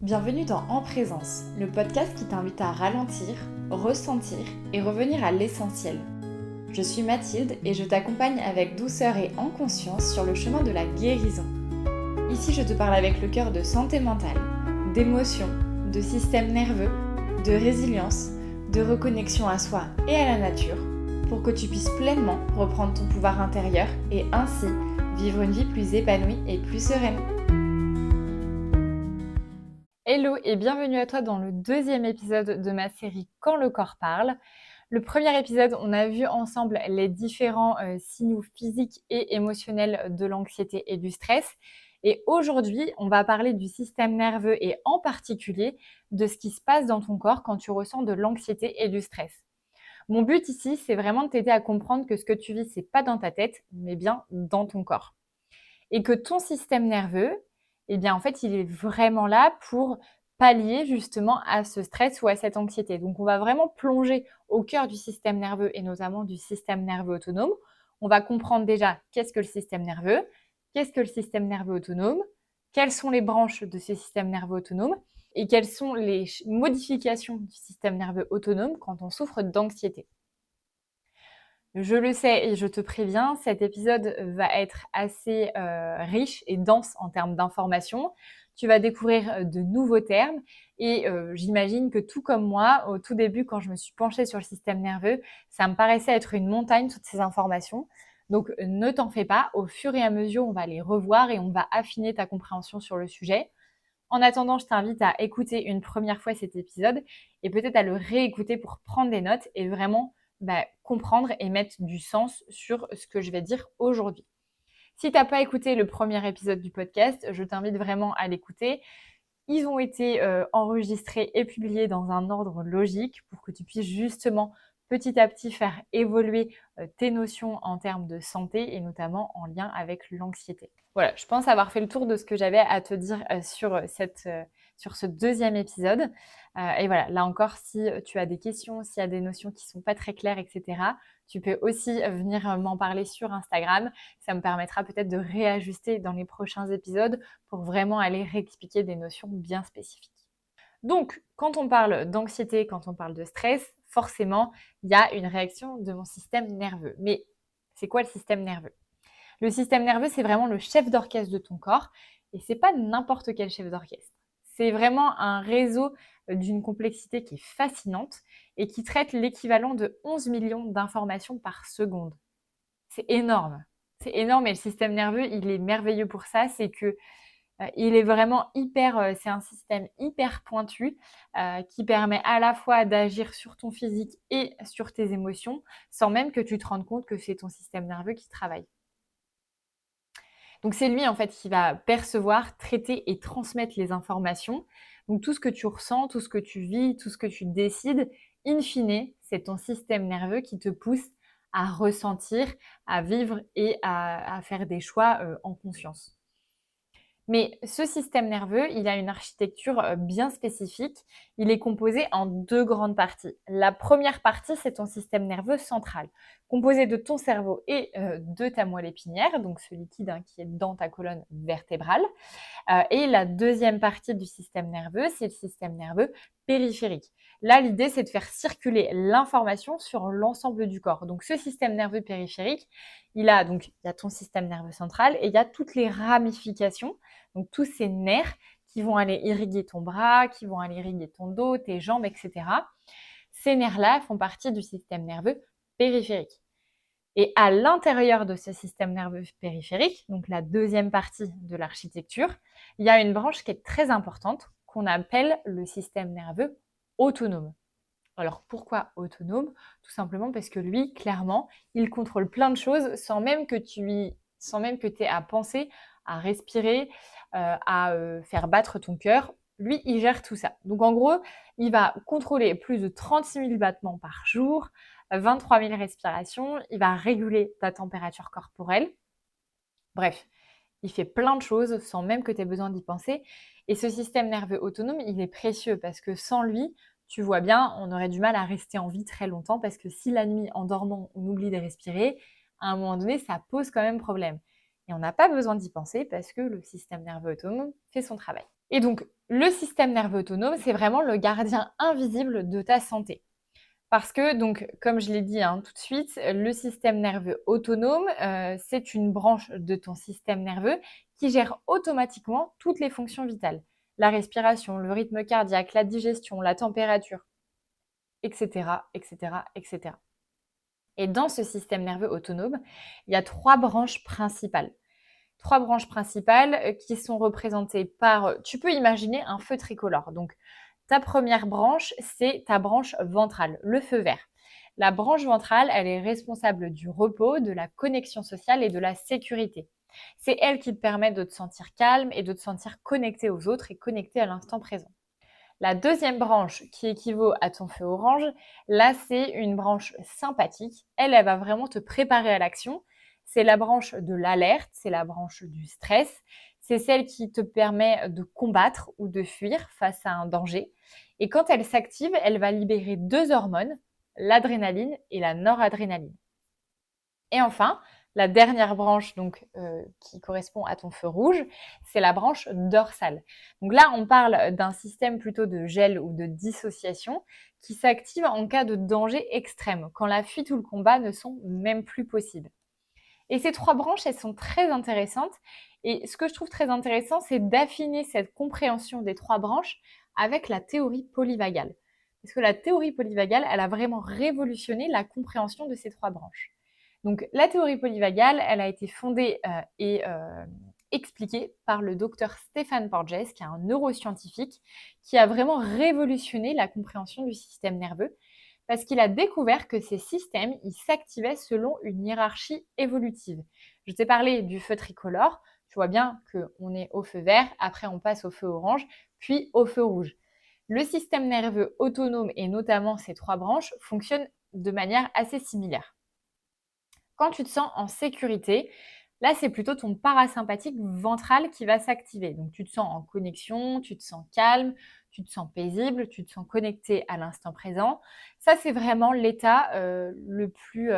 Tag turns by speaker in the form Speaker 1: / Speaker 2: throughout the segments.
Speaker 1: Bienvenue dans En Présence, le podcast qui t'invite à ralentir, ressentir et revenir à l'essentiel. Je suis Mathilde et je t'accompagne avec douceur et en conscience sur le chemin de la guérison. Ici, je te parle avec le cœur de santé mentale, d'émotions, de système nerveux, de résilience, de reconnexion à soi et à la nature pour que tu puisses pleinement reprendre ton pouvoir intérieur et ainsi vivre une vie plus épanouie et plus sereine. Hello et bienvenue à toi dans le deuxième épisode de ma série Quand le corps parle. Le premier épisode, on a vu ensemble les différents signaux physiques et émotionnels de l'anxiété et du stress. Et aujourd'hui, on va parler du système nerveux et en particulier de ce qui se passe dans ton corps quand tu ressens de l'anxiété et du stress. Mon but ici, c'est vraiment de t'aider à comprendre que ce que tu vis, c'est pas dans ta tête, mais bien dans ton corps. Et que ton système nerveux, eh bien, en fait, il est vraiment là pour pallier justement à ce stress ou à cette anxiété. Donc, on va vraiment plonger au cœur du système nerveux et notamment du système nerveux autonome. On va comprendre déjà qu'est-ce que le système nerveux, qu'est-ce que le système nerveux autonome, quelles sont les branches de ce système nerveux autonome et quelles sont les modifications du système nerveux autonome quand on souffre d'anxiété. Je le sais et je te préviens, cet épisode va être assez riche et dense en termes d'informations. Tu vas découvrir de nouveaux termes et j'imagine que tout comme moi, au tout début, quand je me suis penchée sur le système nerveux, ça me paraissait être une montagne, toutes ces informations. Donc ne t'en fais pas, au fur et à mesure, on va les revoir et on va affiner ta compréhension sur le sujet. En attendant, je t'invite à écouter une première fois cet épisode et peut-être à le réécouter pour prendre des notes et vraiment comprendre et mettre du sens sur ce que je vais dire aujourd'hui. Si tu n'as pas écouté le premier épisode du podcast, je t'invite vraiment à l'écouter. Ils ont été enregistrés et publiés dans un ordre logique pour que tu puisses justement petit à petit faire évoluer tes notions en termes de santé et notamment en lien avec l'anxiété. Voilà, je pense avoir fait le tour de ce que j'avais à te dire sur ce deuxième épisode. Et voilà, là encore, si tu as des questions, s'il y a des notions qui sont pas très claires, etc., tu peux aussi venir m'en parler sur Instagram. Ça me permettra peut-être de réajuster dans les prochains épisodes pour vraiment aller réexpliquer des notions bien spécifiques. Donc, quand on parle d'anxiété, quand on parle de stress, forcément, il y a une réaction de mon système nerveux. Mais c'est quoi le système nerveux ? Le système nerveux, c'est vraiment le chef d'orchestre de ton corps et c'est pas n'importe quel chef d'orchestre. C'est vraiment un réseau d'une complexité qui est fascinante et qui traite l'équivalent de 11 millions d'informations par seconde. C'est énorme. C'est énorme et le système nerveux, il est merveilleux pour ça. C'est que il est vraiment c'est un système hyper pointu qui permet à la fois d'agir sur ton physique et sur tes émotions sans même que tu te rendes compte que c'est ton système nerveux qui travaille. Donc c'est lui en fait qui va percevoir, traiter et transmettre les informations. Donc tout ce que tu ressens, tout ce que tu vis, tout ce que tu décides, in fine, c'est ton système nerveux qui te pousse à ressentir, à vivre et à faire des choix en conscience. Mais ce système nerveux, il a une architecture bien spécifique. Il est composé en deux grandes parties. La première partie, c'est ton système nerveux central, composé de ton cerveau et de ta moelle épinière, donc ce liquide qui est dans ta colonne vertébrale. Et la deuxième partie du système nerveux, c'est le système nerveux périphérique. Là, l'idée, c'est de faire circuler l'information sur l'ensemble du corps. Donc, ce système nerveux périphérique, il y a ton système nerveux central et il y a toutes les ramifications, donc tous ces nerfs qui vont aller irriguer ton bras, qui vont aller irriguer ton dos, tes jambes, etc. Ces nerfs-là font partie du système nerveux périphérique. Et à l'intérieur de ce système nerveux périphérique, donc la deuxième partie de l'architecture, il y a une branche qui est très importante qu'on appelle le système nerveux autonome. Alors pourquoi autonome ? Tout simplement parce que lui, clairement, il contrôle plein de choses sans même que tu aies à penser, à respirer, à faire battre ton cœur. Lui, il gère tout ça. Donc en gros, il va contrôler plus de 36 000 battements par jour, 23 000 respirations, il va réguler ta température corporelle. Bref, il fait plein de choses sans même que tu aies besoin d'y penser. Et ce système nerveux autonome, il est précieux parce que sans lui, tu vois bien, on aurait du mal à rester en vie très longtemps parce que si la nuit, en dormant, on oublie de respirer, à un moment donné, ça pose quand même problème. Et on n'a pas besoin d'y penser parce que le système nerveux autonome fait son travail. Et donc, le système nerveux autonome, c'est vraiment le gardien invisible de ta santé. Parce que, donc, comme je l'ai dit tout de suite, le système nerveux autonome, c'est une branche de ton système nerveux qui gère automatiquement toutes les fonctions vitales. La respiration, le rythme cardiaque, la digestion, la température, etc., etc., etc. Et dans ce système nerveux autonome, il y a 3 branches principales. 3 branches principales qui sont représentées par, tu peux imaginer un feu tricolore. Donc, ta première branche, c'est ta branche ventrale, le feu vert. La branche ventrale, elle est responsable du repos, de la connexion sociale et de la sécurité. C'est elle qui te permet de te sentir calme et de te sentir connecté aux autres et connecté à l'instant présent. La deuxième branche qui équivaut à ton feu orange, là c'est une branche sympathique. Elle va vraiment te préparer à l'action. C'est la branche de l'alerte, c'est la branche du stress. C'est celle qui te permet de combattre ou de fuir face à un danger. Et quand elle s'active, elle va libérer 2 hormones, l'adrénaline et la noradrénaline. Et enfin, la dernière branche donc, qui correspond à ton feu rouge, c'est la branche dorsale. Donc là, on parle d'un système plutôt de gel ou de dissociation qui s'active en cas de danger extrême, quand la fuite ou le combat ne sont même plus possibles. Et ces 3 branches, elles sont très intéressantes. Et ce que je trouve très intéressant, c'est d'affiner cette compréhension des 3 branches avec la théorie polyvagale. Parce que la théorie polyvagale, elle a vraiment révolutionné la compréhension de ces 3 branches. Donc, la théorie polyvagale, elle a été fondée et expliquée par le docteur Stéphane Porges, qui est un neuroscientifique, qui a vraiment révolutionné la compréhension du système nerveux, parce qu'il a découvert que ces systèmes, ils s'activaient selon une hiérarchie évolutive. Je t'ai parlé du feu tricolore, tu vois bien qu'on est au feu vert, après on passe au feu orange, puis au feu rouge. Le système nerveux autonome, et notamment ces 3 branches, fonctionnent de manière assez similaire. Quand tu te sens en sécurité, là, c'est plutôt ton parasympathique ventral qui va s'activer. Donc, tu te sens en connexion, tu te sens calme, tu te sens paisible, tu te sens connecté à l'instant présent. Ça, c'est vraiment l'état le plus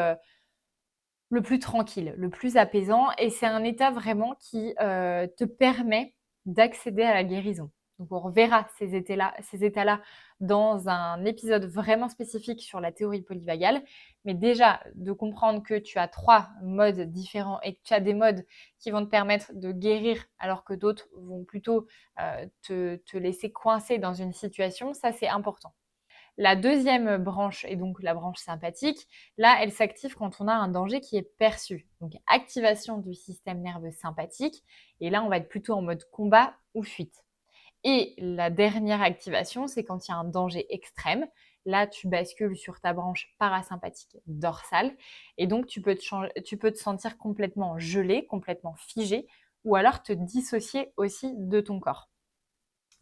Speaker 1: tranquille, le plus apaisant. Et c'est un état vraiment qui te permet d'accéder à la guérison. Donc, on reverra ces états-là dans un épisode vraiment spécifique sur la théorie polyvagale. Mais déjà, de comprendre que tu as 3 modes différents et que tu as des modes qui vont te permettre de guérir alors que d'autres vont plutôt te laisser coincé dans une situation, ça c'est important. La deuxième branche est donc la branche sympathique. Là, elle s'active quand on a un danger qui est perçu. Donc, activation du système nerveux sympathique. Et là, on va être plutôt en mode combat ou fuite. Et la dernière activation, c'est quand il y a un danger extrême. Là, tu bascules sur ta branche parasympathique dorsale. Et donc, tu peux te sentir complètement gelé, complètement figé, ou alors te dissocier aussi de ton corps.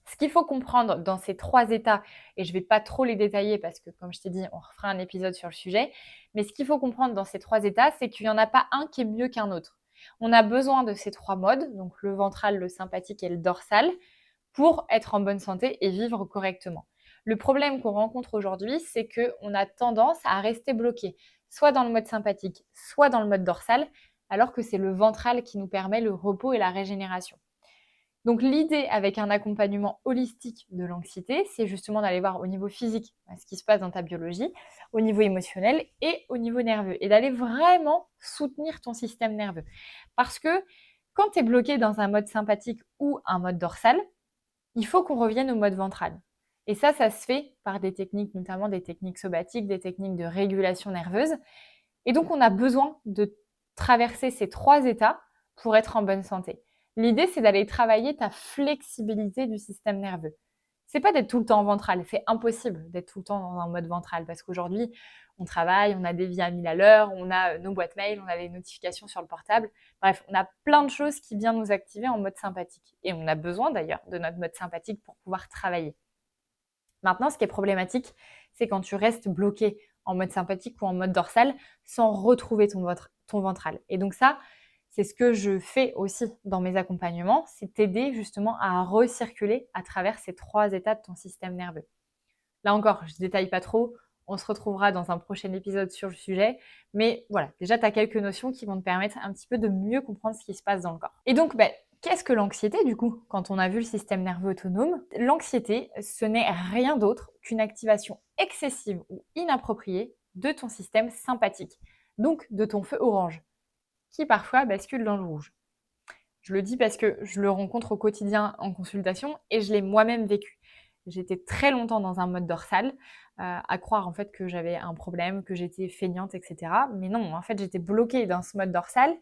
Speaker 1: Ce qu'il faut comprendre dans ces 3 états, et je ne vais pas trop les détailler parce que, comme je t'ai dit, on refera un épisode sur le sujet, mais ce qu'il faut comprendre dans ces 3 états, c'est qu'il n'y en a pas un qui est mieux qu'un autre. On a besoin de ces 3 modes, donc le ventral, le sympathique et le dorsal, pour être en bonne santé et vivre correctement. Le problème qu'on rencontre aujourd'hui, c'est qu'on a tendance à rester bloqué, soit dans le mode sympathique, soit dans le mode dorsal, alors que c'est le ventral qui nous permet le repos et la régénération. Donc l'idée avec un accompagnement holistique de l'anxiété, c'est justement d'aller voir au niveau physique ce qui se passe dans ta biologie, au niveau émotionnel et au niveau nerveux, et d'aller vraiment soutenir ton système nerveux. Parce que quand tu es bloqué dans un mode sympathique ou un mode dorsal, il faut qu'on revienne au mode ventral. Et ça se fait par des techniques, notamment des techniques somatiques, des techniques de régulation nerveuse. Et donc on a besoin de traverser ces 3 états pour être en bonne santé. L'idée, c'est d'aller travailler ta flexibilité du système nerveux. C'est pas d'être tout le temps en ventral, c'est impossible d'être tout le temps dans un mode ventral parce qu'aujourd'hui, on travaille, on a des vies à 1000 à l'heure, on a nos boîtes mail, on a les notifications sur le portable. Bref, on a plein de choses qui viennent nous activer en mode sympathique. Et on a besoin d'ailleurs de notre mode sympathique pour pouvoir travailler. Maintenant, ce qui est problématique, c'est quand tu restes bloqué en mode sympathique ou en mode dorsal sans retrouver ton ventral. Et donc ça, c'est ce que je fais aussi dans mes accompagnements, c'est t'aider justement à recirculer à travers ces 3 états de ton système nerveux. Là encore, je ne détaille pas trop, on se retrouvera dans un prochain épisode sur le sujet, mais voilà, déjà tu as quelques notions qui vont te permettre un petit peu de mieux comprendre ce qui se passe dans le corps. Et donc, Qu'est-ce que l'anxiété du coup? Quand on a vu le système nerveux autonome, l'anxiété, ce n'est rien d'autre qu'une activation excessive ou inappropriée de ton système sympathique, donc de ton feu orange, qui parfois bascule dans le rouge. Je le dis parce que je le rencontre au quotidien en consultation et je l'ai moi-même vécu. J'étais très longtemps dans un mode dorsal, à croire en fait que j'avais un problème, que j'étais feignante, et cetera. Mais non, en fait, j'étais bloquée dans ce mode dorsal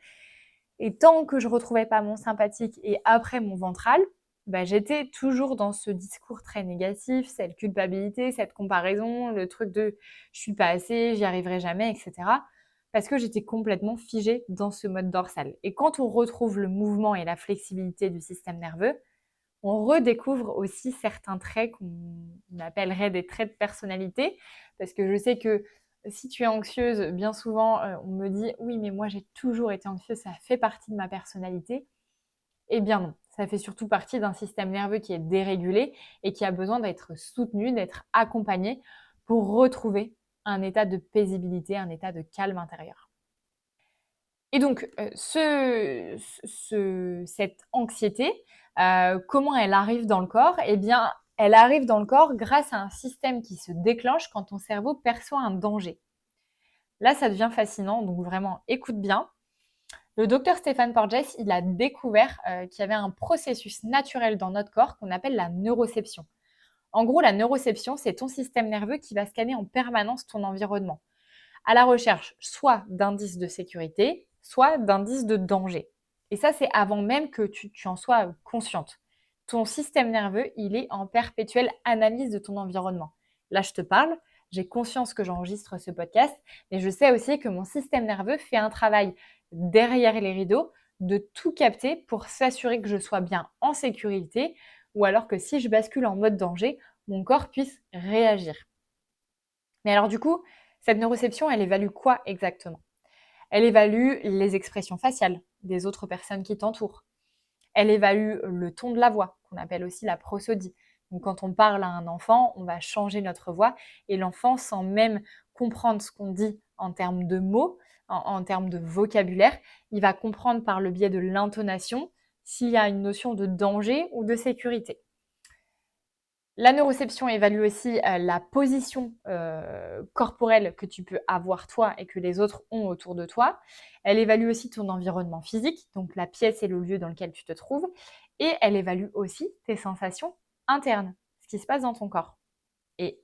Speaker 1: et tant que je retrouvais pas mon sympathique et après mon ventral, bah, j'étais toujours dans ce discours très négatif, cette culpabilité, cette comparaison, le truc de je suis pas assez, j'y arriverai jamais, et cetera. Parce que j'étais complètement figée dans ce mode dorsal. Et quand on retrouve le mouvement et la flexibilité du système nerveux, on redécouvre aussi certains traits qu'on appellerait des traits de personnalité. Parce que je sais que si tu es anxieuse, bien souvent, on me dit: «Oui, mais moi j'ai toujours été anxieuse, ça fait partie de ma personnalité». Eh bien non, ça fait surtout partie d'un système nerveux qui est dérégulé et qui a besoin d'être soutenu, d'être accompagné pour retrouver un état de paisibilité, un état de calme intérieur. Et donc, cette anxiété, comment elle arrive dans le corps? Eh bien, elle arrive dans le corps grâce à un système qui se déclenche quand ton cerveau perçoit un danger. Là, ça devient fascinant, donc vraiment écoute bien. Le docteur Stéphane Porges, il a découvert qu'il y avait un processus naturel dans notre corps qu'on appelle la neuroception. En gros, la neuroception, c'est ton système nerveux qui va scanner en permanence ton environnement, à la recherche soit d'indices de sécurité, soit d'indices de danger. Et ça, c'est avant même que tu en sois consciente. Ton système nerveux, il est en perpétuelle analyse de ton environnement. Là, je te parle, j'ai conscience que j'enregistre ce podcast, mais je sais aussi que mon système nerveux fait un travail derrière les rideaux de tout capter pour s'assurer que je sois bien en sécurité ou alors que si je bascule en mode danger, mon corps puisse réagir. Mais alors du coup, cette neuroception, elle évalue quoi exactement? Elle évalue les expressions faciales des autres personnes qui t'entourent. Elle évalue le ton de la voix, qu'on appelle aussi la prosodie. Donc quand on parle à un enfant, on va changer notre voix et l'enfant, sans même comprendre ce qu'on dit en termes de mots, en termes de vocabulaire, il va comprendre par le biais de l'intonation s'il y a une notion de danger ou de sécurité. La neuroception évalue aussi la position corporelle que tu peux avoir toi et que les autres ont autour de toi. Elle évalue aussi ton environnement physique, donc la pièce et le lieu dans lequel tu te trouves. Et elle évalue aussi tes sensations internes, ce qui se passe dans ton corps. Et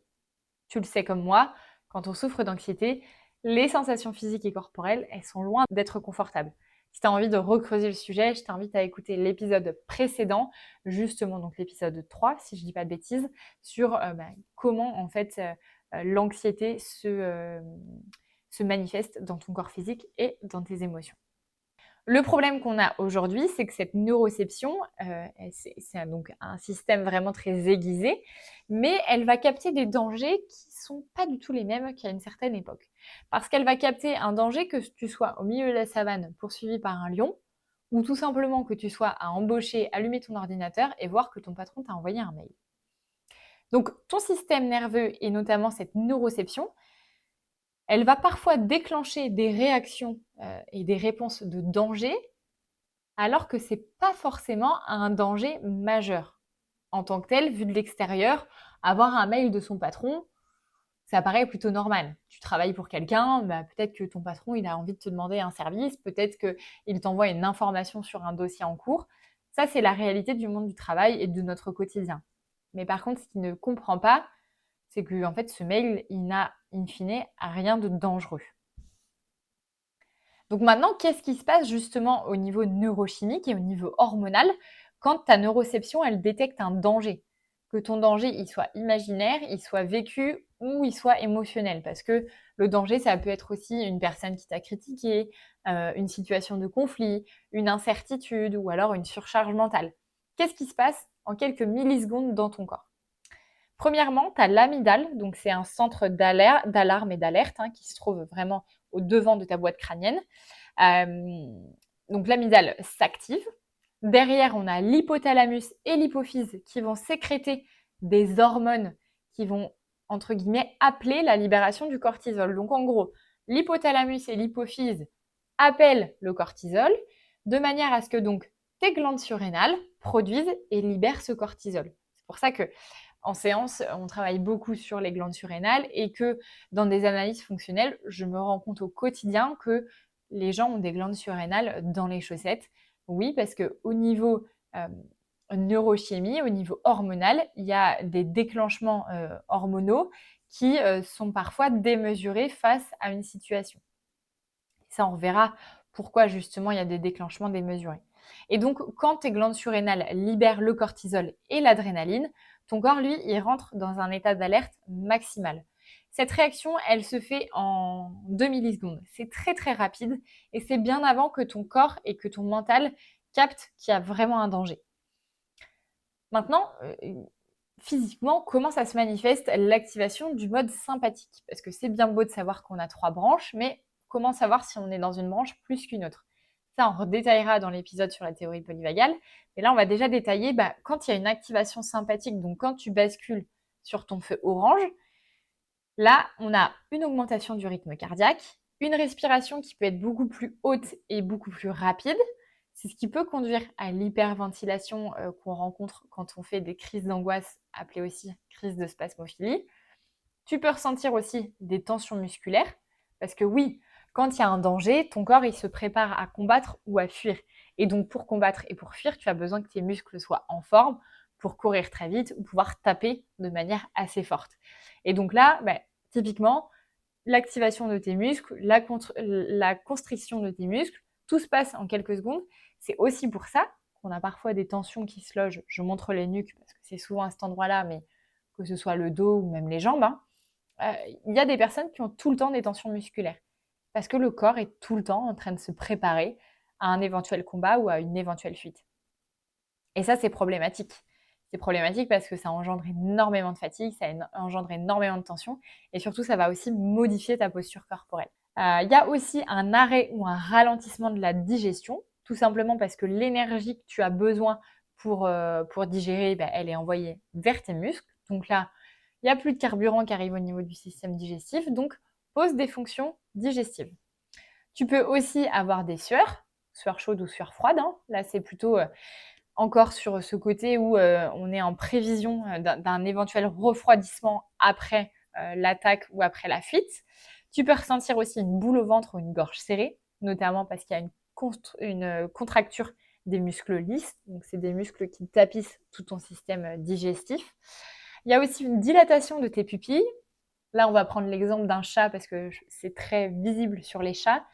Speaker 1: tu le sais comme moi, quand on souffre d'anxiété, les sensations physiques et corporelles, elles sont loin d'être confortables. Si tu as envie de recreuser le sujet, je t'invite à écouter l'épisode précédent, justement donc l'épisode 3, si je dis pas de bêtises, sur comment en fait l'anxiété se manifeste dans ton corps physique et dans tes émotions. Le problème qu'on a aujourd'hui, c'est que cette neuroception, c'est donc un système vraiment très aiguisé, mais elle va capter des dangers qui sont pas du tout les mêmes qu'à une certaine époque. Parce qu'elle va capter un danger que tu sois au milieu de la savane poursuivi par un lion, ou tout simplement que tu sois à embaucher, allumer ton ordinateur et voir que ton patron t'a envoyé un mail. Donc ton système nerveux et notamment cette neuroception, elle va parfois déclencher des réactions et des réponses de danger alors que c'est pas forcément un danger majeur. En tant que tel, vu de l'extérieur, avoir un mail de son patron, ça paraît plutôt normal. Tu travailles pour quelqu'un, bah, peut-être que ton patron, il a envie de te demander un service, peut-être qu'il t'envoie une information sur un dossier en cours. Ça, c'est la réalité du monde du travail et de notre quotidien. Mais par contre, ce qu'il ne comprend pas, c'est que en fait, ce mail, il n'a in fine rien de dangereux. Donc maintenant, qu'est-ce qui se passe justement au niveau neurochimique et au niveau hormonal quand ta neuroception, elle détecte un danger? Que ton danger, il soit imaginaire, il soit vécu ou il soit émotionnel. Parce que le danger, ça peut être aussi une personne qui t'a critiqué, une situation de conflit, une incertitude ou alors une surcharge mentale. Qu'est-ce qui se passe en quelques millisecondes dans ton corps? Premièrement, tu as l'amygdale, donc c'est un centre d'alarme et d'alerte qui se trouve vraiment au devant de ta boîte crânienne. Donc l'amygdale s'active. Derrière, on a l'hypothalamus et l'hypophyse qui vont sécréter des hormones qui vont, entre guillemets, appeler la libération du cortisol. Donc en gros, l'hypothalamus et l'hypophyse appellent le cortisol de manière à ce que donc tes glandes surrénales produisent et libèrent ce cortisol. C'est pour ça que en séance, on travaille beaucoup sur les glandes surrénales et que dans des analyses fonctionnelles, je me rends compte au quotidien que les gens ont des glandes surrénales dans les chaussettes. Oui, parce qu'au niveau neurochimie, au niveau hormonal, il y a des déclenchements hormonaux qui sont parfois démesurés face à une situation. Ça, on verra pourquoi justement il y a des déclenchements démesurés. Et donc, quand tes glandes surrénales libèrent le cortisol et l'adrénaline, ton corps, lui, il rentre dans un état d'alerte maximal. Cette réaction, elle se fait en 2 millisecondes. C'est très très rapide et c'est bien avant que ton corps et que ton mental captent qu'il y a vraiment un danger. Maintenant, physiquement, comment ça se manifeste l'activation du mode sympathique? Parce que c'est bien beau de savoir qu'on a 3 branches, mais comment savoir si on est dans une branche plus qu'une autre? Ça, on redétaillera dans l'épisode sur la théorie polyvagale. Mais là, on va déjà détailler quand il y a une activation sympathique, donc quand tu bascules sur ton feu orange, là, on a une augmentation du rythme cardiaque, une respiration qui peut être beaucoup plus haute et beaucoup plus rapide. C'est ce qui peut conduire à l'hyperventilation qu'on rencontre quand on fait des crises d'angoisse, appelées aussi crises de spasmophilie. Tu peux ressentir aussi des tensions musculaires, parce que oui, quand il y a un danger, ton corps il se prépare à combattre ou à fuir. Et donc pour combattre et pour fuir, tu as besoin que tes muscles soient en forme pour courir très vite ou pouvoir taper de manière assez forte. Et donc là, typiquement, l'activation de tes muscles, la constriction de tes muscles, tout se passe en quelques secondes. C'est aussi pour ça qu'on a parfois des tensions qui se logent. Je montre les nuques parce que c'est souvent à cet endroit-là, mais que ce soit le dos ou même les jambes, il y a des personnes qui ont tout le temps des tensions musculaires parce que le corps est tout le temps en train de se préparer à un éventuel combat ou à une éventuelle fuite. Et ça, c'est problématique. C'est problématique parce que ça engendre énormément de fatigue, ça engendre énormément de tension et surtout, ça va aussi modifier ta posture corporelle. Il y a aussi un arrêt ou un ralentissement de la digestion, tout simplement parce que l'énergie que tu as besoin pour digérer, elle est envoyée vers tes muscles. Donc là, il n'y a plus de carburant qui arrive au niveau du système digestif, donc pose des fonctions digestives. Tu peux aussi avoir des sueurs chaudes ou sueurs froides. Là, c'est plutôt encore sur ce côté où on est en prévision d'un éventuel refroidissement après l'attaque ou après la fuite. Tu peux ressentir aussi une boule au ventre ou une gorge serrée, notamment parce qu'il y a une contracture des muscles lisses, donc c'est des muscles qui tapissent tout ton système digestif. Il y a aussi une dilatation de tes pupilles. Là, on va prendre l'exemple d'un chat parce que c'est très visible sur les chats.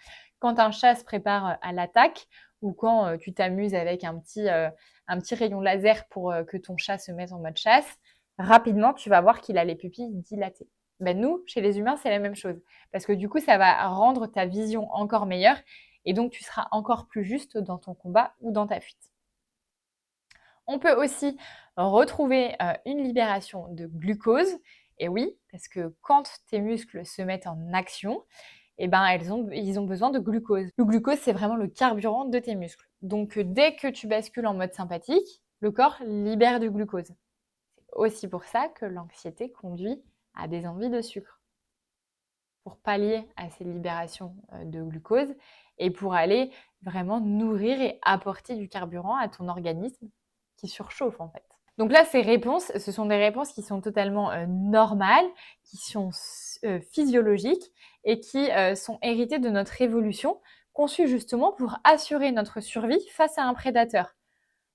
Speaker 1: Quand un chat se prépare à l'attaque ou quand tu t'amuses avec un petit rayon laser pour que ton chat se mette en mode chasse, rapidement, tu vas voir qu'il a les pupilles dilatées. Nous, chez les humains, c'est la même chose. Parce que du coup, ça va rendre ta vision encore meilleure et donc tu seras encore plus juste dans ton combat ou dans ta fuite. On peut aussi retrouver une libération de glucose. Et oui, parce que quand tes muscles se mettent en action, ils ont besoin de glucose. Le glucose, c'est vraiment le carburant de tes muscles. Donc, dès que tu bascules en mode sympathique, le corps libère du glucose. C'est aussi pour ça que l'anxiété conduit à des envies de sucre. Pour pallier à ces libérations de glucose et pour aller vraiment nourrir et apporter du carburant à ton organisme qui surchauffe en fait. Donc là, ces réponses, ce sont des réponses qui sont totalement normales, qui sont physiologiques et qui sont héritées de notre évolution, conçue justement pour assurer notre survie face à un prédateur.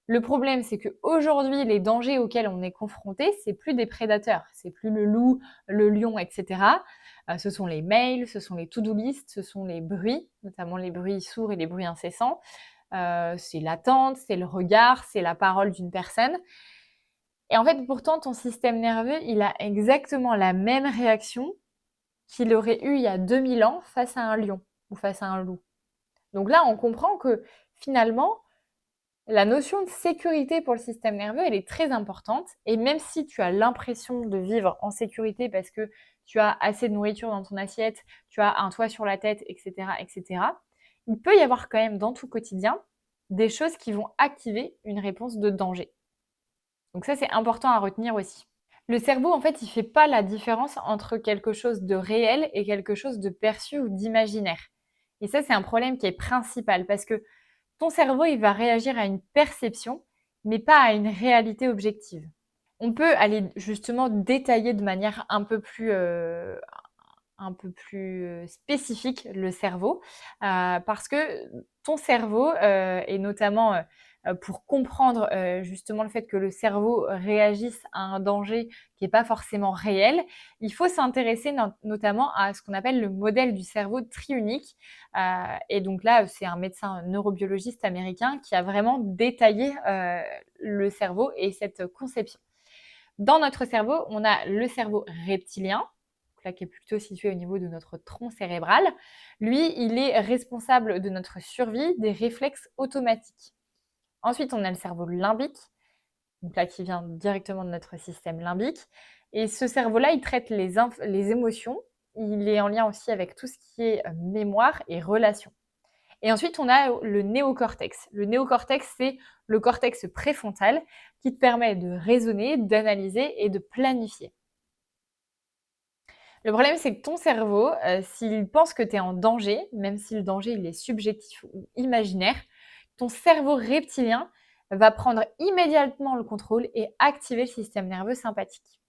Speaker 1: Le problème, c'est qu'aujourd'hui, les dangers auxquels on est confronté, c'est plus des prédateurs, c'est plus le loup, le lion, etc. Ce sont les mails, ce sont les to-do list, ce sont les bruits, notamment les bruits sourds et les bruits incessants. C'est l'attente, c'est le regard, c'est la parole d'une personne. Et en fait, pourtant, ton système nerveux, il a exactement la même réaction qu'il aurait eu il y a 2000 ans face à un lion ou face à un loup. Donc là, on comprend que finalement, la notion de sécurité pour le système nerveux, elle est très importante. Et même si tu as l'impression de vivre en sécurité parce que tu as assez de nourriture dans ton assiette, tu as un toit sur la tête, etc., il peut y avoir quand même dans tout quotidien des choses qui vont activer une réponse de danger. Donc ça, c'est important à retenir aussi. Le cerveau, en fait, il ne fait pas la différence entre quelque chose de réel et quelque chose de perçu ou d'imaginaire. Et ça, c'est un problème qui est principal parce que Ton cerveau, il va réagir à une perception, mais pas à une réalité objective. On peut aller justement détailler de manière un peu plus spécifique le cerveau, parce que ton cerveau, et notamment, pour comprendre, justement le fait que le cerveau réagisse à un danger qui est pas forcément réel, il faut s'intéresser notamment à ce qu'on appelle le modèle du cerveau triunique, et donc là, c'est un médecin neurobiologiste américain qui a vraiment détaillé, le cerveau et cette conception. Dans notre cerveau, on a le cerveau reptilien, là, qui est plutôt situé au niveau de notre tronc cérébral. Lui, il est responsable de notre survie, des réflexes automatiques. Ensuite, on a le cerveau limbique, donc là, qui vient directement de notre système limbique. Et ce cerveau-là, il traite les émotions. Il est en lien aussi avec tout ce qui est mémoire et relations. Et ensuite, on a le néocortex. Le néocortex, c'est le cortex préfrontal qui te permet de raisonner, d'analyser et de planifier. Le problème, c'est que ton cerveau, s'il pense que tu es en danger, même si le danger il est subjectif ou imaginaire, ton cerveau reptilien va prendre immédiatement le contrôle et activer le système nerveux sympathique.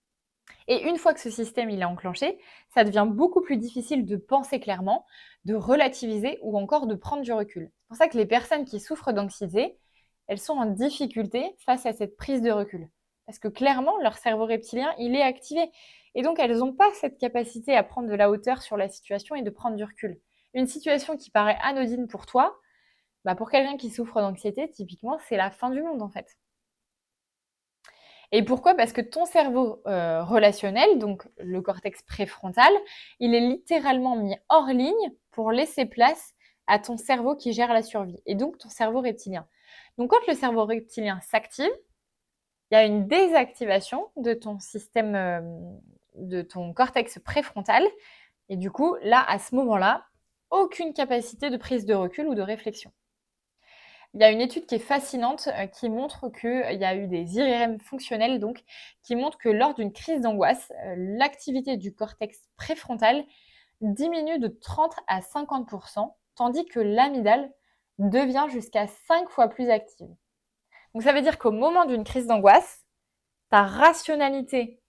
Speaker 1: Et une fois que ce système il est enclenché, ça devient beaucoup plus difficile de penser clairement, de relativiser ou encore de prendre du recul. C'est pour ça que les personnes qui souffrent d'anxiété, elles sont en difficulté face à cette prise de recul. Parce que clairement, leur cerveau reptilien, il est activé. Et donc, elles n'ont pas cette capacité à prendre de la hauteur sur la situation et de prendre du recul. Une situation qui paraît anodine pour toi, bah pour quelqu'un qui souffre d'anxiété, typiquement, c'est la fin du monde en fait. Et pourquoi? Parce que ton cerveau, relationnel, donc le cortex préfrontal, il est littéralement mis hors ligne pour laisser place à ton cerveau qui gère la survie et donc ton cerveau reptilien. Donc quand le cerveau reptilien s'active, il y a une désactivation de ton système, de ton cortex préfrontal et du coup, là, à ce moment-là, aucune capacité de prise de recul ou de réflexion. Il y a une étude qui est fascinante, qui montre qu'il y a eu des IRM fonctionnels donc, qui montrent que lors d'une crise d'angoisse, l'activité du cortex préfrontal diminue de 30 à 50 tandis que l'amygdale devient jusqu'à 5 fois plus active. Donc ça veut dire qu'au moment d'une crise d'angoisse, ta rationalité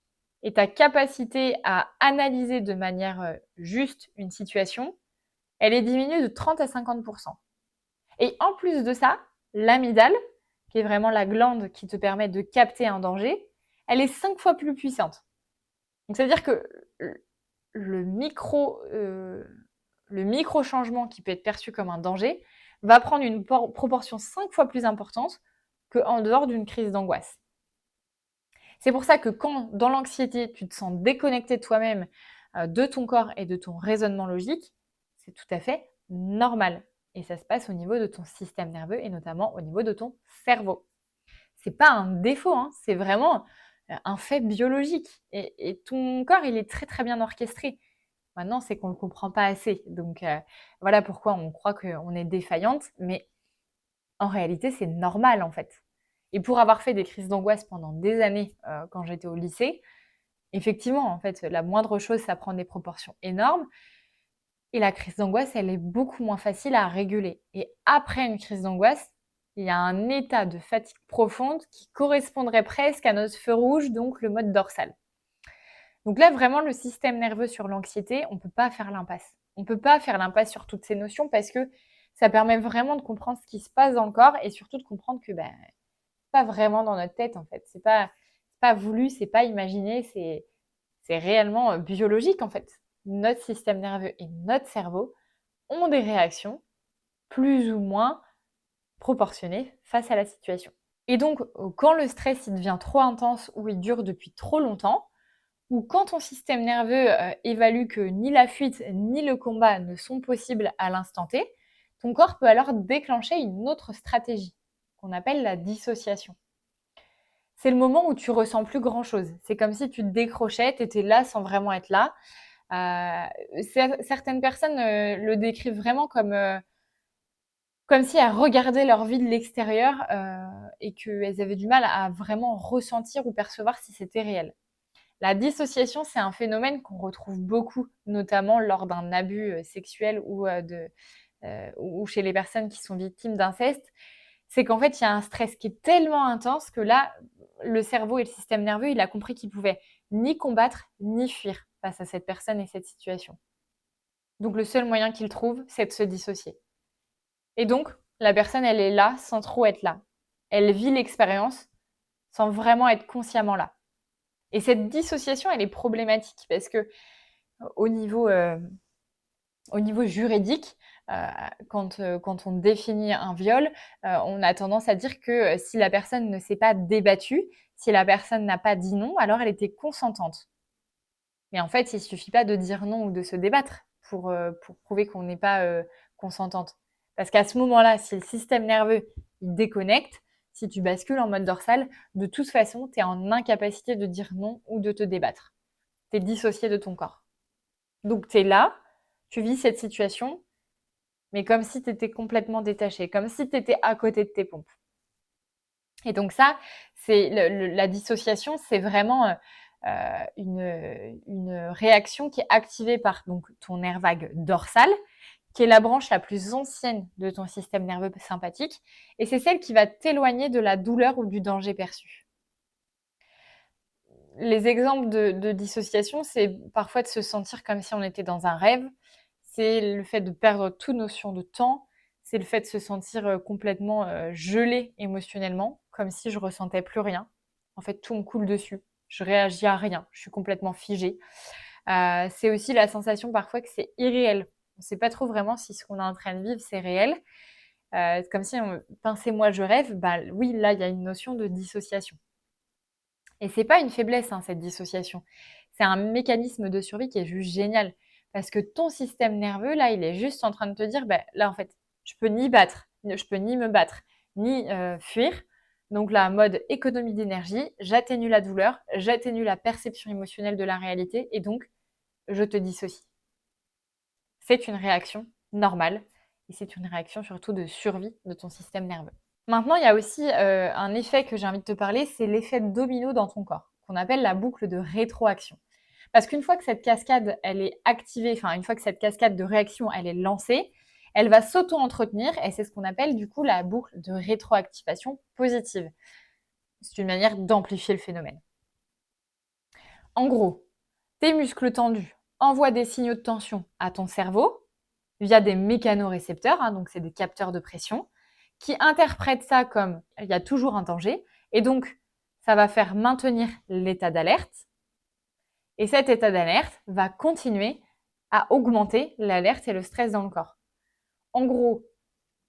Speaker 1: et ta capacité à analyser de manière, juste une situation, elle est diminuée de 30 à 50. Et en plus de ça, l'amygdale, qui est vraiment la glande qui te permet de capter un danger, elle est 5 fois plus puissante. Donc ça veut dire que le micro, le micro changement qui peut être perçu comme un danger va prendre une proportion 5 fois plus importante qu'en dehors d'une crise d'angoisse. C'est pour ça que quand, dans l'anxiété, tu te sens déconnecté de toi-même, de ton corps et de ton raisonnement logique, c'est tout à fait normal. Et ça se passe au niveau de ton système nerveux et notamment au niveau de ton cerveau. C'est pas un défaut, hein, c'est vraiment un fait biologique. Et ton corps, il est très très bien orchestré. Maintenant, c'est qu'on ne le comprend pas assez. Donc voilà pourquoi on croit qu'on est défaillante, mais en réalité, c'est normal en fait. Et pour avoir fait des crises d'angoisse pendant des années quand j'étais au lycée, effectivement, en fait, la moindre chose, ça prend des proportions énormes. Et la crise d'angoisse, elle est beaucoup moins facile à réguler. Et après une crise d'angoisse, il y a un état de fatigue profonde qui correspondrait presque à notre feu rouge, donc le mode dorsal. Donc là, vraiment, le système nerveux sur l'anxiété, on ne peut pas faire l'impasse. On ne peut pas faire l'impasse sur toutes ces notions parce que ça permet vraiment de comprendre ce qui se passe dans le corps et surtout de comprendre que c'est pas vraiment dans notre tête en fait. C'est pas voulu, c'est pas imaginé, c'est réellement biologique en fait. Notre système nerveux et notre cerveau ont des réactions plus ou moins proportionnées face à la situation. Et donc, quand le stress il devient trop intense ou il dure depuis trop longtemps, ou quand ton système nerveux évalue que ni la fuite ni le combat ne sont possibles à l'instant T, ton corps peut alors déclencher une autre stratégie qu'on appelle la dissociation. C'est le moment où tu ressens plus grand-chose. C'est comme si tu te décrochais, tu étais là sans vraiment être là. Certaines personnes le décrivent vraiment comme si elles regardaient leur vie de l'extérieur et qu'elles avaient du mal à vraiment ressentir ou percevoir si c'était réel. La dissociation, c'est un phénomène qu'on retrouve beaucoup, notamment lors d'un abus sexuel ou ou chez les personnes qui sont victimes d'inceste, c'est qu'en fait, il y a un stress qui est tellement intense que là, le cerveau et le système nerveux, il a compris qu'il pouvait ni combattre, ni fuir face à cette personne et cette situation. Donc le seul moyen qu'il trouve, c'est de se dissocier. Et donc, la personne, elle est là sans trop être là. Elle vit l'expérience sans vraiment être consciemment là. Et cette dissociation, elle est problématique parce que au niveau, euh, au niveau juridique, quand on définit un viol, on a tendance à dire que si la personne ne s'est pas débattue, si la personne n'a pas dit non, alors elle était consentante. Mais en fait, il suffit pas de dire non ou de se débattre pour prouver qu'on n'est pas consentante. Parce qu'à ce moment-là, si le système nerveux il déconnecte, si tu bascules en mode dorsal, de toute façon, tu es en incapacité de dire non ou de te débattre. Tu es dissocié de ton corps. Donc tu es là, tu vis cette situation, mais comme si tu étais complètement détaché, comme si tu étais à côté de tes pompes. Et donc ça, c'est la dissociation, c'est vraiment une réaction qui est activée par donc, ton nerf vague dorsal, qui est la branche la plus ancienne de ton système nerveux sympathique, et c'est celle qui va t'éloigner de la douleur ou du danger perçu. Les exemples de dissociation, c'est parfois de se sentir comme si on était dans un rêve, c'est le fait de perdre toute notion de temps, c'est le fait de se sentir complètement gelé émotionnellement, comme si je ressentais plus rien. En fait, tout me coule dessus. Je réagis à rien. Je suis complètement figée. C'est aussi la sensation parfois que c'est irréel. On ne sait pas trop vraiment si ce qu'on est en train de vivre, c'est réel. C'est comme si on pinçait moi je rêve. Bah oui, là, il y a une notion de dissociation. Et c'est pas une faiblesse, hein, cette dissociation. C'est un mécanisme de survie qui est juste génial. Parce que ton système nerveux, là, il est juste en train de te dire, bah, là, en fait, je peux ni battre, je peux ni me battre, ni fuir. Donc là, mode économie d'énergie, j'atténue la douleur, j'atténue la perception émotionnelle de la réalité, et donc, je te dissocie. C'est une réaction normale, et c'est une réaction surtout de survie de ton système nerveux. Maintenant, il y a aussi un effet que j'ai envie de te parler, c'est l'effet domino dans ton corps, qu'on appelle la boucle de rétroaction. Parce qu'une fois que cette cascade, elle est activée, enfin une fois que cette cascade de réaction, elle est lancée, elle va s'auto-entretenir et c'est ce qu'on appelle du coup la boucle de rétroactivation positive. C'est une manière d'amplifier le phénomène. En gros, tes muscles tendus envoient des signaux de tension à ton cerveau via des mécanorécepteurs, hein, donc c'est des capteurs de pression, qui interprètent ça comme il y a toujours un danger, et donc ça va faire maintenir l'état d'alerte, et cet état d'alerte va continuer à augmenter l'alerte et le stress dans le corps. En gros,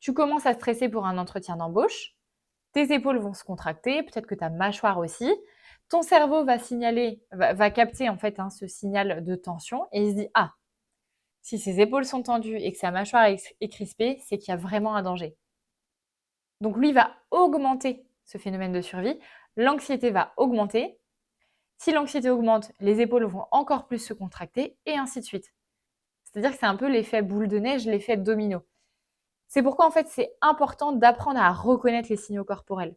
Speaker 1: tu commences à stresser pour un entretien d'embauche, tes épaules vont se contracter, peut-être que ta mâchoire aussi, ton cerveau va signaler, va capter en fait ce signal de tension et il se dit ah, si ses épaules sont tendues et que sa mâchoire est crispée, c'est qu'il y a vraiment un danger. Donc lui va augmenter ce phénomène de survie, l'anxiété va augmenter. Si l'anxiété augmente, les épaules vont encore plus se contracter et ainsi de suite. C'est-à-dire que c'est un peu l'effet boule de neige, l'effet domino. C'est pourquoi en fait c'est important d'apprendre à reconnaître les signaux corporels.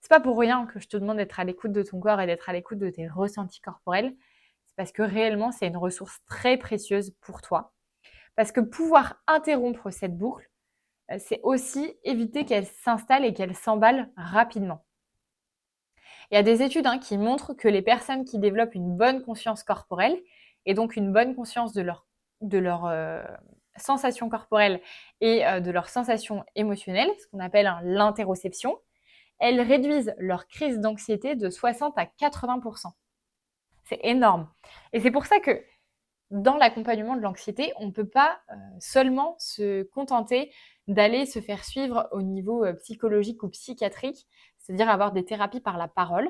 Speaker 1: C'est pas pour rien que je te demande d'être à l'écoute de ton corps et d'être à l'écoute de tes ressentis corporels. C'est parce que réellement c'est une ressource très précieuse pour toi. Parce que pouvoir interrompre cette boucle, c'est aussi éviter qu'elle s'installe et qu'elle s'emballe rapidement. Il y a des études qui montrent que les personnes qui développent une bonne conscience corporelle, et donc une bonne conscience de leur sensations corporelles et de leurs sensations émotionnelles, ce qu'on appelle l'interoception, elles réduisent leur crise d'anxiété de 60 à 80%. C'est énorme. Et c'est pour ça que dans l'accompagnement de l'anxiété, on ne peut pas seulement se contenter d'aller se faire suivre au niveau psychologique ou psychiatrique, c'est-à-dire avoir des thérapies par la parole,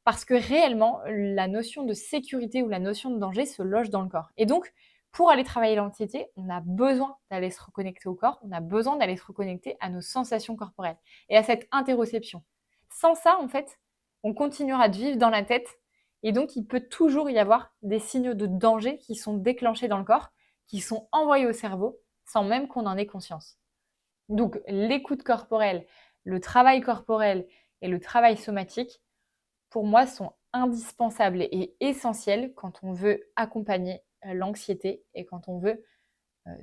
Speaker 1: parce que réellement, la notion de sécurité ou la notion de danger se loge dans le corps. Et donc, pour aller travailler l'anxiété, on a besoin d'aller se reconnecter au corps, on a besoin d'aller se reconnecter à nos sensations corporelles et à cette interoception. Sans ça, en fait, on continuera de vivre dans la tête et donc, il peut toujours y avoir des signaux de danger qui sont déclenchés dans le corps, qui sont envoyés au cerveau sans même qu'on en ait conscience. Donc, l'écoute corporelle, le travail corporel et le travail somatique, pour moi, sont indispensables et essentiels quand on veut accompagner l'anxiété et quand on veut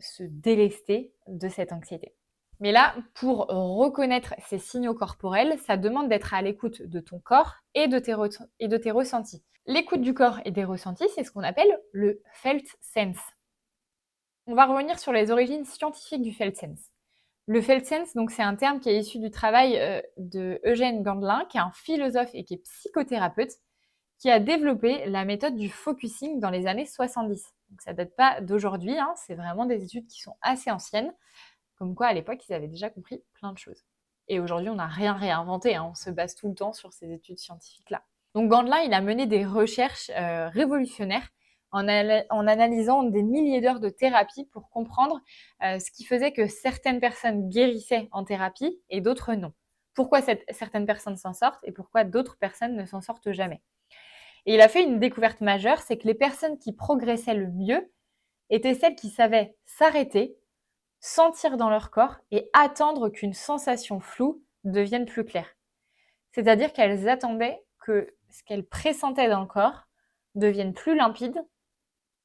Speaker 1: se délester de cette anxiété. Mais là, pour reconnaître ces signaux corporels, ça demande d'être à l'écoute de ton corps et de tes ressentis. L'écoute du corps et des ressentis, c'est ce qu'on appelle le felt sense. On va revenir sur les origines scientifiques du felt sense. Le felt sense, donc, c'est un terme qui est issu du travail de Eugène Gandelin, qui est un philosophe et qui est psychothérapeute, qui a développé la méthode du focusing dans les années 70. Donc ça date pas d'aujourd'hui, hein, c'est vraiment des études qui sont assez anciennes, comme quoi à l'époque ils avaient déjà compris plein de choses. Et aujourd'hui on n'a rien réinventé, hein, on se base tout le temps sur ces études scientifiques-là. Donc Gandelin, il a mené des recherches révolutionnaires en analysant des milliers d'heures de thérapie pour comprendre ce qui faisait que certaines personnes guérissaient en thérapie et d'autres non. Pourquoi certaines personnes s'en sortent et pourquoi d'autres personnes ne s'en sortent jamais. Et il a fait une découverte majeure, c'est que les personnes qui progressaient le mieux étaient celles qui savaient s'arrêter, sentir dans leur corps et attendre qu'une sensation floue devienne plus claire. C'est-à-dire qu'elles attendaient que ce qu'elles pressentaient dans le corps devienne plus limpide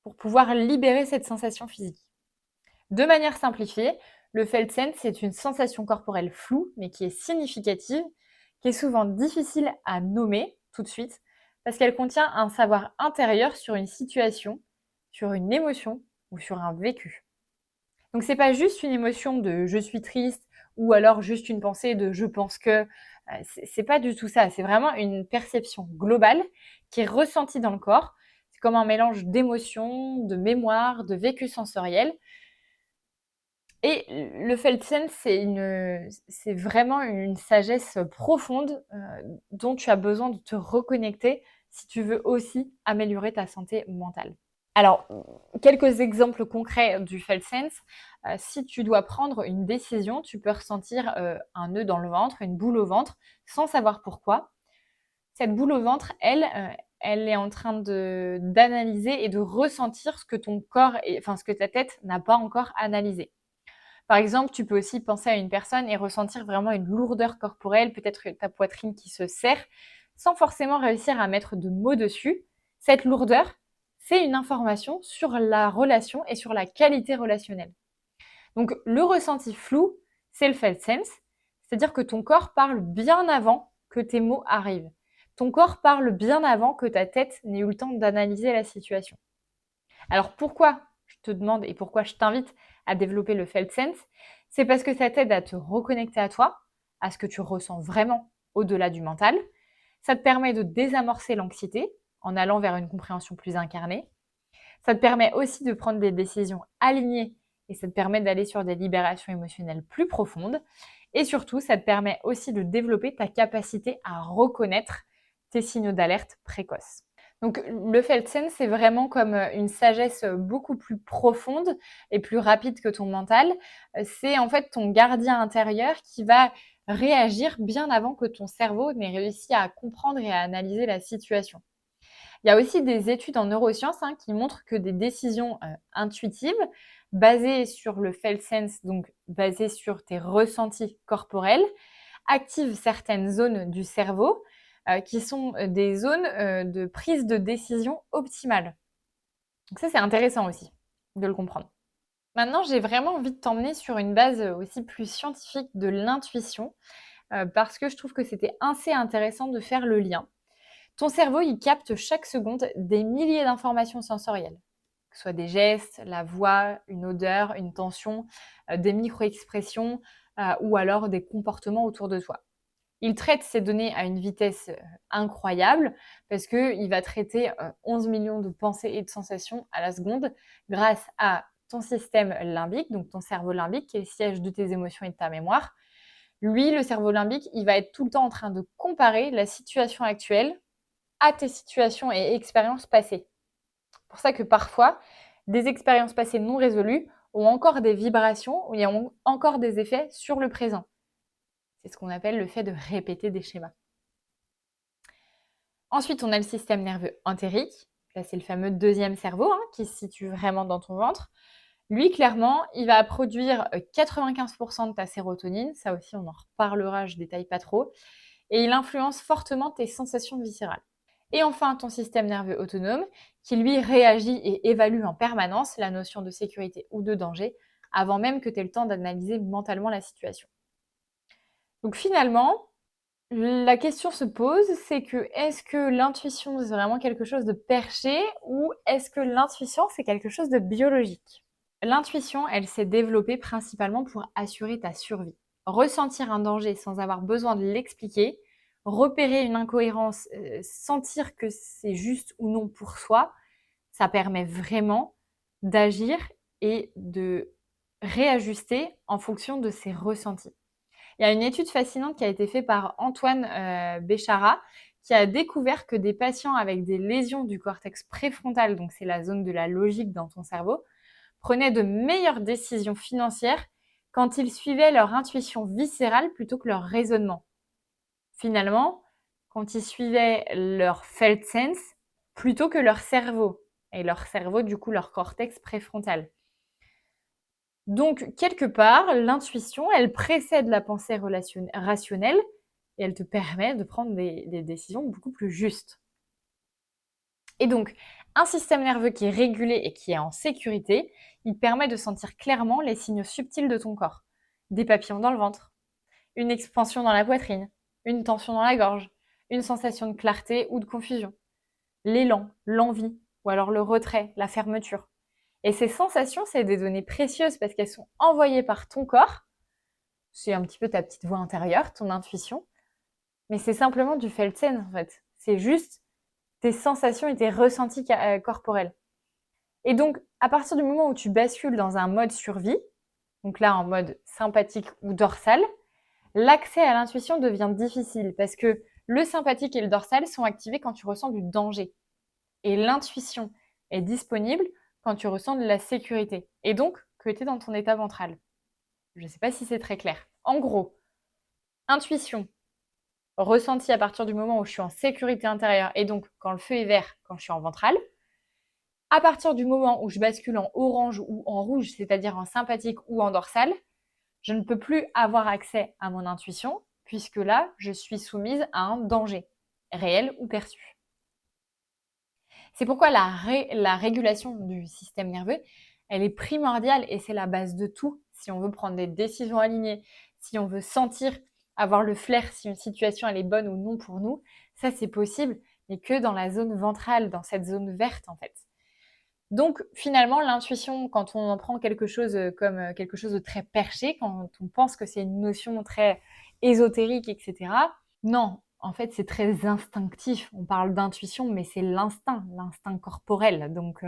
Speaker 1: pour pouvoir libérer cette sensation physique. De manière simplifiée, le felt sense, c'est une sensation corporelle floue, mais qui est significative, qui est souvent difficile à nommer tout de suite, parce qu'elle contient un savoir intérieur sur une situation, sur une émotion ou sur un vécu. Donc c'est pas juste une émotion de je suis triste ou alors juste une pensée de je pense que. C'est pas du tout ça. C'est vraiment une perception globale qui est ressentie dans le corps. C'est comme un mélange d'émotions, de mémoire, de vécu sensoriel. Et le felt sense, c'est vraiment une sagesse profonde dont tu as besoin de te reconnecter si tu veux aussi améliorer ta santé mentale. Alors, quelques exemples concrets du felt sense. Si tu dois prendre une décision, tu peux ressentir un nœud dans le ventre, une boule au ventre, sans savoir pourquoi. Cette boule au ventre, elle est en train d'analyser et de ressentir ce que ton corps, ce que ta tête n'a pas encore analysé. Par exemple, tu peux aussi penser à une personne et ressentir vraiment une lourdeur corporelle, peut-être ta poitrine qui se serre, sans forcément réussir à mettre de mots dessus. Cette lourdeur, c'est une information sur la relation et sur la qualité relationnelle. Donc, le ressenti flou, c'est le felt sense, c'est-à-dire que ton corps parle bien avant que tes mots arrivent. Ton corps parle bien avant que ta tête n'ait eu le temps d'analyser la situation. Alors pourquoi je te demande et pourquoi je t'invite à développer le felt sense, c'est parce que ça t'aide à te reconnecter à toi, à ce que tu ressens vraiment au-delà du mental. Ça te permet de désamorcer l'anxiété en allant vers une compréhension plus incarnée. Ça te permet aussi de prendre des décisions alignées et ça te permet d'aller sur des libérations émotionnelles plus profondes. Et surtout, ça te permet aussi de développer ta capacité à reconnaître tes signaux d'alerte précoces. Donc le felt sense, c'est vraiment comme une sagesse beaucoup plus profonde et plus rapide que ton mental. C'est en fait ton gardien intérieur qui va réagir bien avant que ton cerveau n'ait réussi à comprendre et à analyser la situation. Il y a aussi des études en neurosciences qui montrent que des décisions intuitives basées sur le felt sense, donc basées sur tes ressentis corporels, activent certaines zones du cerveau qui sont des zones de prise de décision optimale. Donc ça, c'est intéressant aussi de le comprendre. Maintenant, j'ai vraiment envie de t'emmener sur une base aussi plus scientifique de l'intuition, parce que je trouve que c'était assez intéressant de faire le lien. Ton cerveau, il capte chaque seconde des milliers d'informations sensorielles, que ce soit des gestes, la voix, une odeur, une tension, des micro-expressions ou alors des comportements autour de toi. Il traite ces données à une vitesse incroyable parce qu'il va traiter 11 millions de pensées et de sensations à la seconde grâce à ton système limbique, donc ton cerveau limbique qui est le siège de tes émotions et de ta mémoire. Lui, le cerveau limbique, il va être tout le temps en train de comparer la situation actuelle à tes situations et expériences passées. C'est pour ça que parfois, des expériences passées non résolues ont encore des vibrations ou ils ont encore des effets sur le présent. C'est ce qu'on appelle le fait de répéter des schémas. Ensuite, on a le système nerveux entérique. Là, c'est le fameux deuxième cerveau qui se situe vraiment dans ton ventre. Lui, clairement, il va produire 95% de ta sérotonine. Ça aussi, on en reparlera, je ne détaille pas trop. Et il influence fortement tes sensations viscérales. Et enfin, ton système nerveux autonome qui, lui, réagit et évalue en permanence la notion de sécurité ou de danger avant même que tu aies le temps d'analyser mentalement la situation. Donc finalement, la question se pose, c'est que est-ce que l'intuition, c'est vraiment quelque chose de perché ou est-ce que l'intuition, c'est quelque chose de biologique? L'intuition, elle s'est développée principalement pour assurer ta survie. Ressentir un danger sans avoir besoin de l'expliquer, repérer une incohérence, sentir que c'est juste ou non pour soi, ça permet vraiment d'agir et de réajuster en fonction de ses ressentis. Il y a une étude fascinante qui a été faite par Antoine Béchara, qui a découvert que des patients avec des lésions du cortex préfrontal, donc c'est la zone de la logique dans ton cerveau, prenaient de meilleures décisions financières quand ils suivaient leur intuition viscérale plutôt que leur raisonnement. Finalement, quand ils suivaient leur felt sense plutôt que leur cerveau. Et leur cerveau, du coup, leur cortex préfrontal. Donc, quelque part, l'intuition, elle précède la pensée rationnelle et elle te permet de prendre des décisions beaucoup plus justes. Et donc, un système nerveux qui est régulé et qui est en sécurité, il permet de sentir clairement les signaux subtils de ton corps. Des papillons dans le ventre, une expansion dans la poitrine, une tension dans la gorge, une sensation de clarté ou de confusion, l'élan, l'envie, ou alors le retrait, la fermeture. Et ces sensations, c'est des données précieuses parce qu'elles sont envoyées par ton corps. C'est un petit peu ta petite voix intérieure, ton intuition. Mais c'est simplement du Felsen, en fait. C'est juste tes sensations et tes ressentis corporels. Et donc, à partir du moment où tu bascules dans un mode survie, donc là en mode sympathique ou dorsal, l'accès à l'intuition devient difficile parce que le sympathique et le dorsal sont activés quand tu ressens du danger. Et l'intuition est disponible quand tu ressens de la sécurité. Et donc, que tu es dans ton état ventral. Je ne sais pas si c'est très clair. En gros, intuition, ressentie à partir du moment où je suis en sécurité intérieure et donc quand le feu est vert, quand je suis en ventral. À partir du moment où je bascule en orange ou en rouge, c'est-à-dire en sympathique ou en dorsal, je ne peux plus avoir accès à mon intuition puisque là, je suis soumise à un danger, réel ou perçu. C'est pourquoi la régulation du système nerveux, elle est primordiale et c'est la base de tout si on veut prendre des décisions alignées, si on veut sentir, avoir le flair si une situation elle est bonne ou non pour nous. Ça, c'est possible, mais que dans la zone ventrale, dans cette zone verte en fait. Donc finalement, l'intuition, quand on en prend quelque chose comme quelque chose de très perché, quand on pense que c'est une notion très ésotérique, etc., non, en fait, c'est très instinctif. On parle d'intuition, mais c'est l'instinct corporel. Donc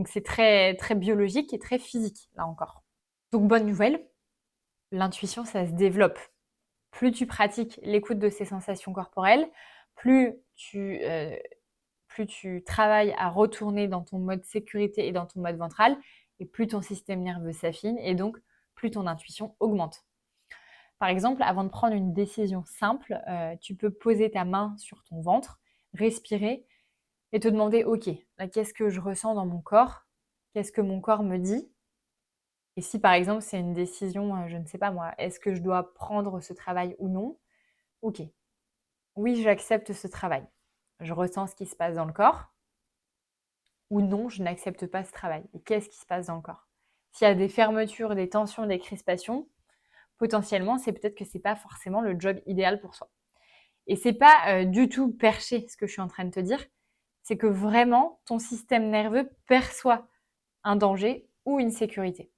Speaker 1: c'est très, très biologique et très physique, là encore. Donc bonne nouvelle, l'intuition, ça se développe. Plus tu pratiques l'écoute de ces sensations corporelles, plus tu travailles à retourner dans ton mode sécurité et dans ton mode ventral, et plus ton système nerveux s'affine, et donc plus ton intuition augmente. Par exemple, avant de prendre une décision simple, tu peux poser ta main sur ton ventre, respirer et te demander, OK, là, qu'est-ce que je ressens dans mon corps? Qu'est-ce que mon corps me dit? Et si par exemple c'est une décision, je ne sais pas moi, est-ce que je dois prendre ce travail ou non? OK, oui, j'accepte ce travail. Je ressens ce qui se passe dans le corps ou non, je n'accepte pas ce travail. Et qu'est-ce qui se passe dans le corps? S'il y a des fermetures, des tensions, des crispations, potentiellement, c'est peut-être que c'est pas forcément le job idéal pour soi. Et c'est pas du tout perché ce que je suis en train de te dire, c'est que vraiment ton système nerveux perçoit un danger ou une sécurité.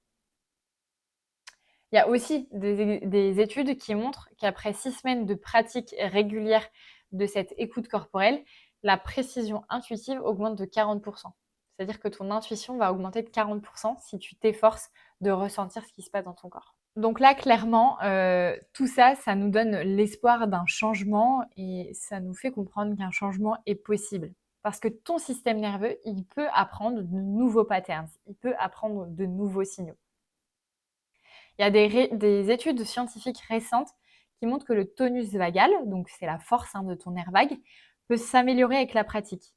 Speaker 1: Il y a aussi des études qui montrent qu'après 6 semaines de pratique régulière de cette écoute corporelle, la précision intuitive augmente de 40%. C'est-à-dire que ton intuition va augmenter de 40% si tu t'efforces de ressentir ce qui se passe dans ton corps. Donc là, clairement, tout ça, ça nous donne l'espoir d'un changement et ça nous fait comprendre qu'un changement est possible. Parce que ton système nerveux, il peut apprendre de nouveaux patterns, il peut apprendre de nouveaux signaux. Il y a des études scientifiques récentes qui montrent que le tonus vagal, donc c'est la force de ton nerf vague, peut s'améliorer avec la pratique.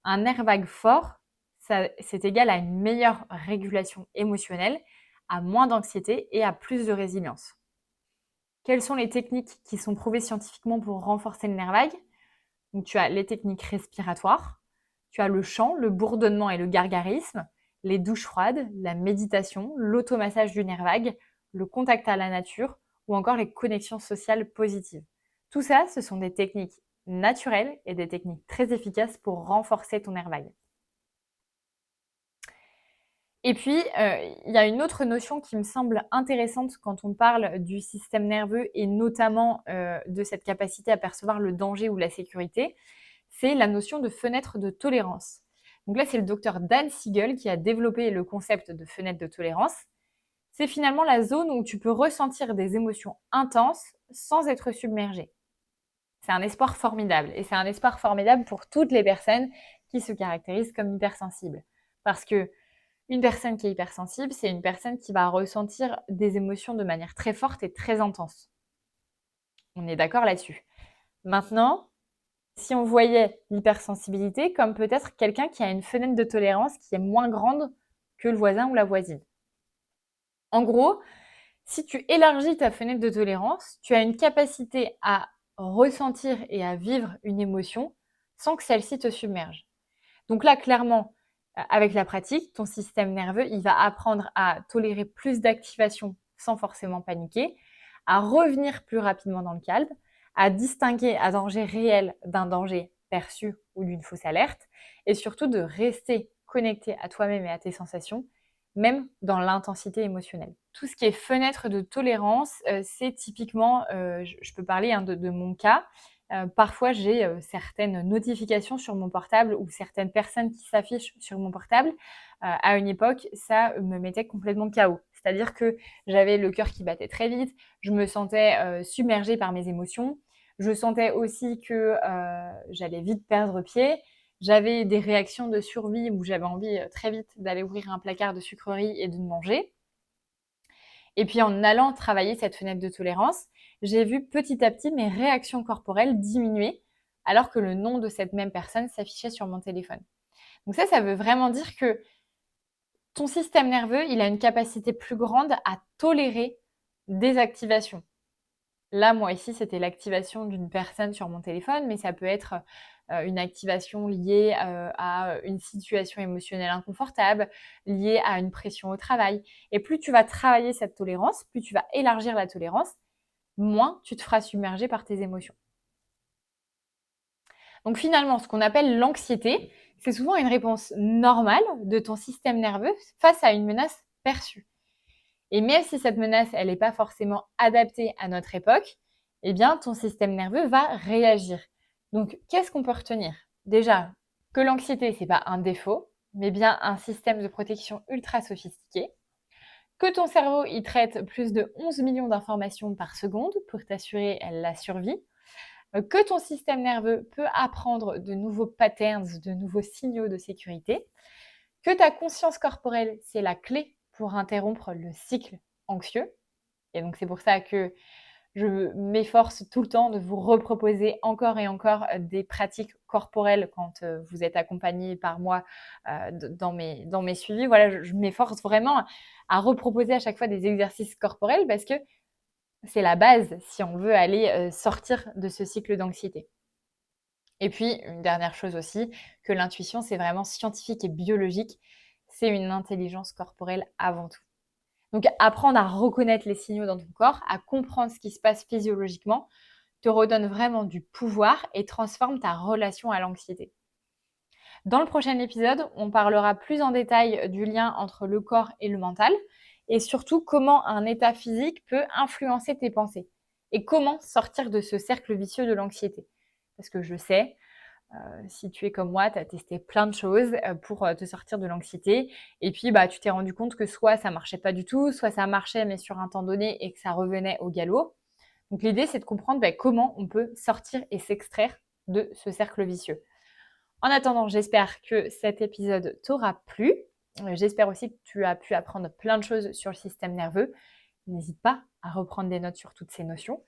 Speaker 1: Un nerf vague fort, c'est égal à une meilleure régulation émotionnelle, à moins d'anxiété et à plus de résilience. Quelles sont les techniques qui sont prouvées scientifiquement pour renforcer le nerf vague? Donc tu as les techniques respiratoires, tu as le chant, le bourdonnement et le gargarisme, les douches froides, la méditation, l'automassage du nerf vague, le contact à la nature ou encore les connexions sociales positives. Tout ça, ce sont des techniques naturelles et des techniques très efficaces pour renforcer ton nerf vague. Et puis, il y a une autre notion qui me semble intéressante quand on parle du système nerveux et notamment, de cette capacité à percevoir le danger ou la sécurité, c'est la notion de fenêtre de tolérance. Donc là, c'est le docteur Dan Siegel qui a développé le concept de fenêtre de tolérance. C'est finalement la zone où tu peux ressentir des émotions intenses sans être submergé. C'est un espoir formidable et c'est un espoir formidable pour toutes les personnes qui se caractérisent comme hypersensibles. Parce que une personne qui est hypersensible, c'est une personne qui va ressentir des émotions de manière très forte et très intense. On est d'accord là-dessus. Maintenant, si on voyait l'hypersensibilité comme peut-être quelqu'un qui a une fenêtre de tolérance qui est moins grande que le voisin ou la voisine. En gros, si tu élargis ta fenêtre de tolérance, tu as une capacité à ressentir et à vivre une émotion sans que celle-ci te submerge. Donc là, clairement, avec la pratique, ton système nerveux, il va apprendre à tolérer plus d'activation sans forcément paniquer, à revenir plus rapidement dans le calme, à distinguer un danger réel d'un danger perçu ou d'une fausse alerte, et surtout de rester connecté à toi-même et à tes sensations, même dans l'intensité émotionnelle. Tout ce qui est fenêtre de tolérance, c'est typiquement, je peux parler de mon cas. Parfois, j'ai certaines notifications sur mon portable ou certaines personnes qui s'affichent sur mon portable. À une époque, ça me mettait complètement KO. C'est-à-dire que j'avais le cœur qui battait très vite, je me sentais submergée par mes émotions. Je sentais aussi que j'allais vite perdre pied. J'avais des réactions de survie où j'avais envie très vite d'aller ouvrir un placard de sucreries et de manger. Et puis en allant travailler cette fenêtre de tolérance, j'ai vu petit à petit mes réactions corporelles diminuer alors que le nom de cette même personne s'affichait sur mon téléphone. Donc ça veut vraiment dire que ton système nerveux, il a une capacité plus grande à tolérer des activations. Là, moi, ici, c'était l'activation d'une personne sur mon téléphone, mais ça peut être une activation liée à une situation émotionnelle inconfortable, liée à une pression au travail. Et plus tu vas travailler cette tolérance, plus tu vas élargir la tolérance, moins tu te feras submerger par tes émotions. Donc finalement, ce qu'on appelle l'anxiété, c'est souvent une réponse normale de ton système nerveux face à une menace perçue. Et même si cette menace, elle n'est pas forcément adaptée à notre époque, eh bien, ton système nerveux va réagir. Donc, qu'est-ce qu'on peut retenir? Déjà, que l'anxiété, ce n'est pas un défaut, mais bien un système de protection ultra sophistiqué. Que ton cerveau, il traite plus de 11 millions d'informations par seconde pour t'assurer la survie. Que ton système nerveux peut apprendre de nouveaux patterns, de nouveaux signaux de sécurité. Que ta conscience corporelle, c'est la clé pour interrompre le cycle anxieux. Et donc, c'est pour ça que je m'efforce tout le temps de vous reproposer encore et encore des pratiques corporelles quand vous êtes accompagné par moi dans mes suivis. Voilà, je m'efforce vraiment à reproposer à chaque fois des exercices corporels parce que c'est la base si on veut aller sortir de ce cycle d'anxiété. Et puis, une dernière chose aussi, que l'intuition, c'est vraiment scientifique et biologique. C'est une intelligence corporelle avant tout. Donc, apprendre à reconnaître les signaux dans ton corps, à comprendre ce qui se passe physiologiquement, te redonne vraiment du pouvoir et transforme ta relation à l'anxiété. Dans le prochain épisode, on parlera plus en détail du lien entre le corps et le mental et surtout comment un état physique peut influencer tes pensées et comment sortir de ce cercle vicieux de l'anxiété. Parce que je sais, si tu es comme moi, tu as testé plein de choses pour te sortir de l'anxiété. Et puis, tu t'es rendu compte que soit ça marchait pas du tout, soit ça marchait mais sur un temps donné et que ça revenait au galop. Donc, l'idée, c'est de comprendre comment on peut sortir et s'extraire de ce cercle vicieux. En attendant, j'espère que cet épisode t'aura plu. J'espère aussi que tu as pu apprendre plein de choses sur le système nerveux. N'hésite pas à reprendre des notes sur toutes ces notions.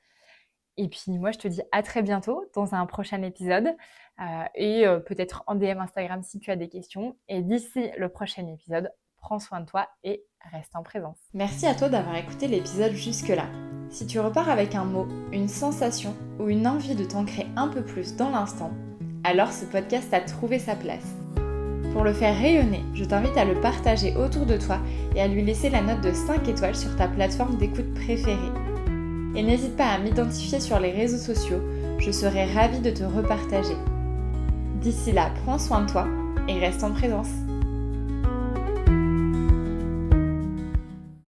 Speaker 1: Et puis moi, je te dis à très bientôt dans un prochain épisode et peut-être en DM Instagram si tu as des questions. Et d'ici le prochain épisode, prends soin de toi et reste en présence. Merci à toi d'avoir écouté l'épisode jusque-là. Si tu repars avec un mot, une sensation ou une envie de t'ancrer un peu plus dans l'instant, alors ce podcast a trouvé sa place. Pour le faire rayonner, je t'invite à le partager autour de toi et à lui laisser la note de 5 étoiles sur ta plateforme d'écoute préférée. Et n'hésite pas à m'identifier sur les réseaux sociaux, je serai ravie de te repartager. D'ici là, prends soin de toi et reste en présence.